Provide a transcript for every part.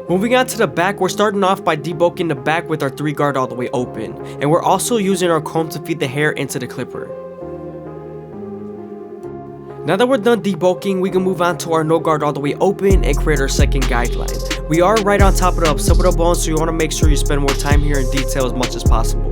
Moving on to the back, we're starting off by debulking the back with our 3 guard all the way open, and we're also using our comb to feed the hair into the clipper. Now that we're done debulking, we can move on to our no guard all the way open and create our second guideline. We are right on top of the occipital bone, so you want to make sure you spend more time here in detail as much as possible.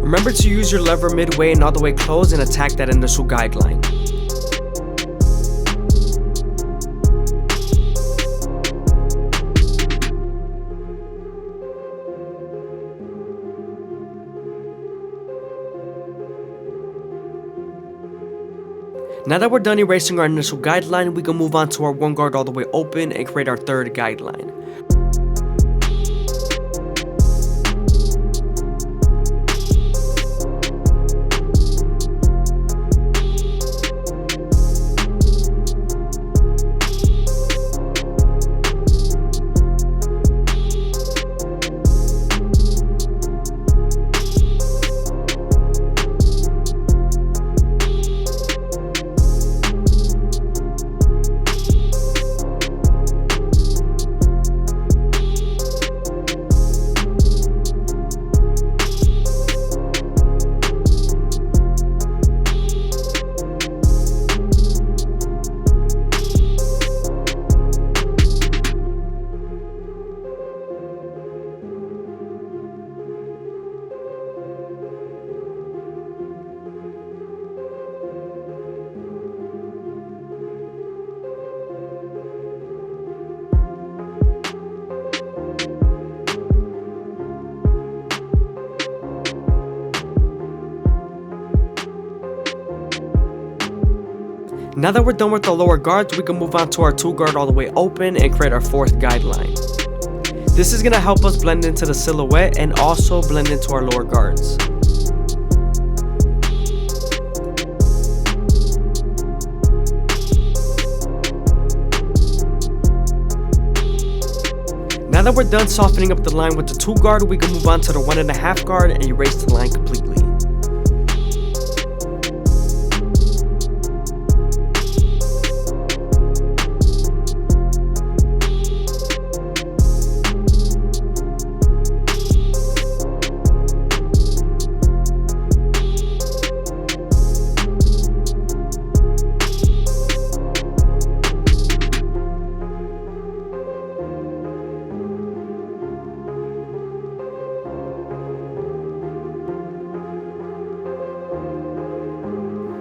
Remember to use your lever midway and all the way close and attack that initial guideline. Now that we're done erasing our initial guideline, we can move on to our 1 guard all the way open and create our third guideline. Now that we're done with the lower guards, we can move on to our 2 guard all the way open and create our 4th guideline. This is going to help us blend into the silhouette and also blend into our lower guards. Now that we're done softening up the line with the 2 guard, we can move on to the 1.5 guard and erase the line completely.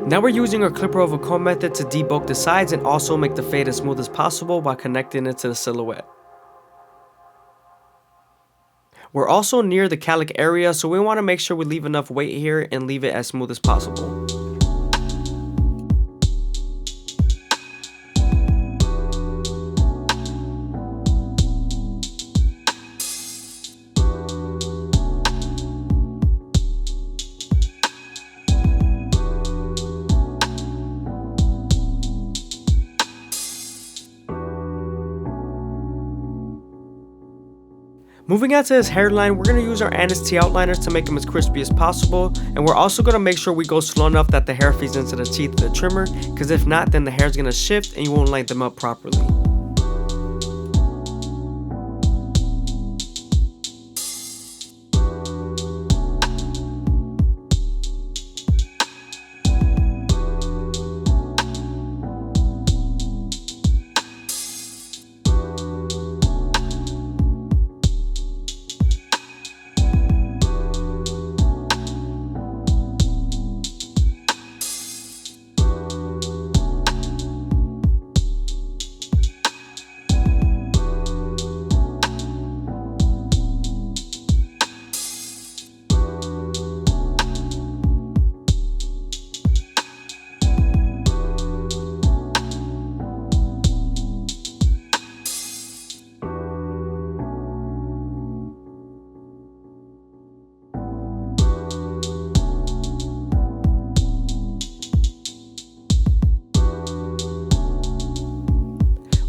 Now we're using our clipper over comb method to debulk the sides and also make the fade as smooth as possible while connecting it to the silhouette. We're also near the calic area, so we want to make sure we leave enough weight here and leave it as smooth as possible. Moving on to his hairline, we're going to use our Anise Tea outliners to make them as crispy as possible, and we're also going to make sure we go slow enough that the hair feeds into the teeth of the trimmer, because if not, then the hair is going to shift and you won't line them up properly.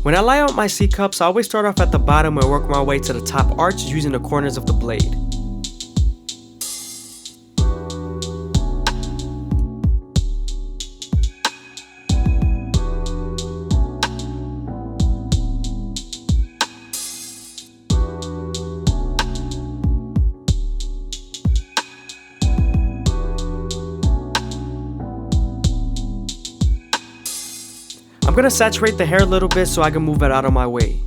When I line out my C-cups, I always start off at the bottom and work my way to the top arch using the corners of the blade. I'm gonna saturate the hair a little bit so I can move it out of my way.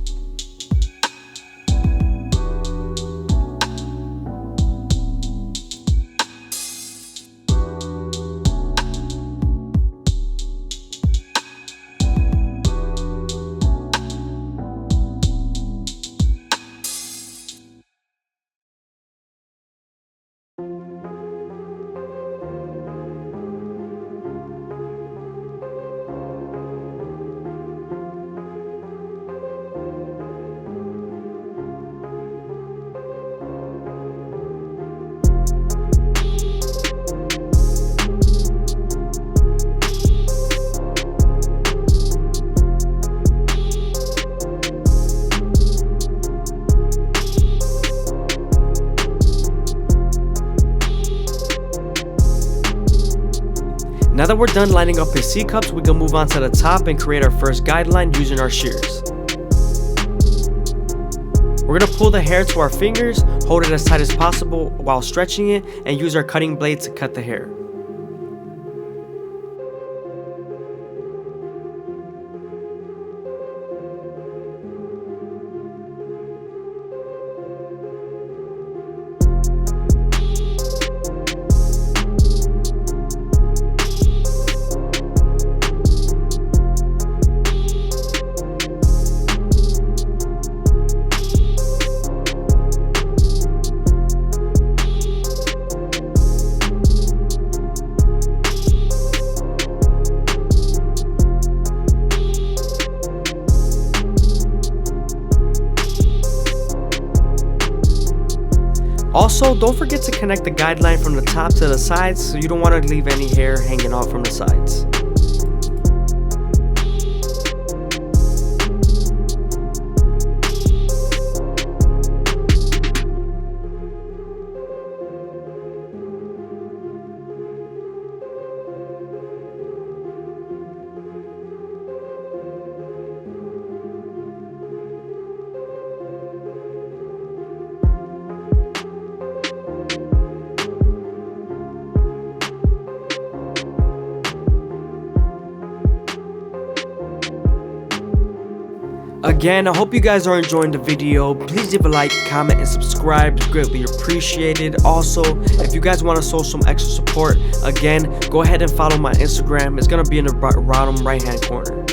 Now that we're done lining up his C-cups, we can move on to the top and create our first guideline using our shears. We're going to pull the hair to our fingers, hold it as tight as possible while stretching it, and use our cutting blade to cut the hair. Also, don't forget to connect the guideline from the top to the sides so you don't want to leave any hair hanging off from the sides. Again, I hope you guys are enjoying the video. Please leave a like, comment, and subscribe. It's greatly appreciated. Also, if you guys want to show some extra support, again, go ahead and follow my Instagram. It's going to be in the bottom right hand corner.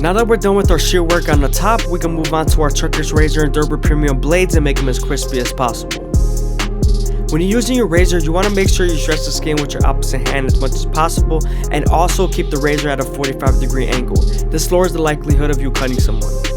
Now that we're done with our shear work on the top, we can move on to our Turkish razor and Durber premium blades and make them as crispy as possible. When you're using your razor, you want to make sure you stretch the skin with your opposite hand as much as possible, and also keep the razor at a 45-degree angle. This lowers the likelihood of you cutting someone.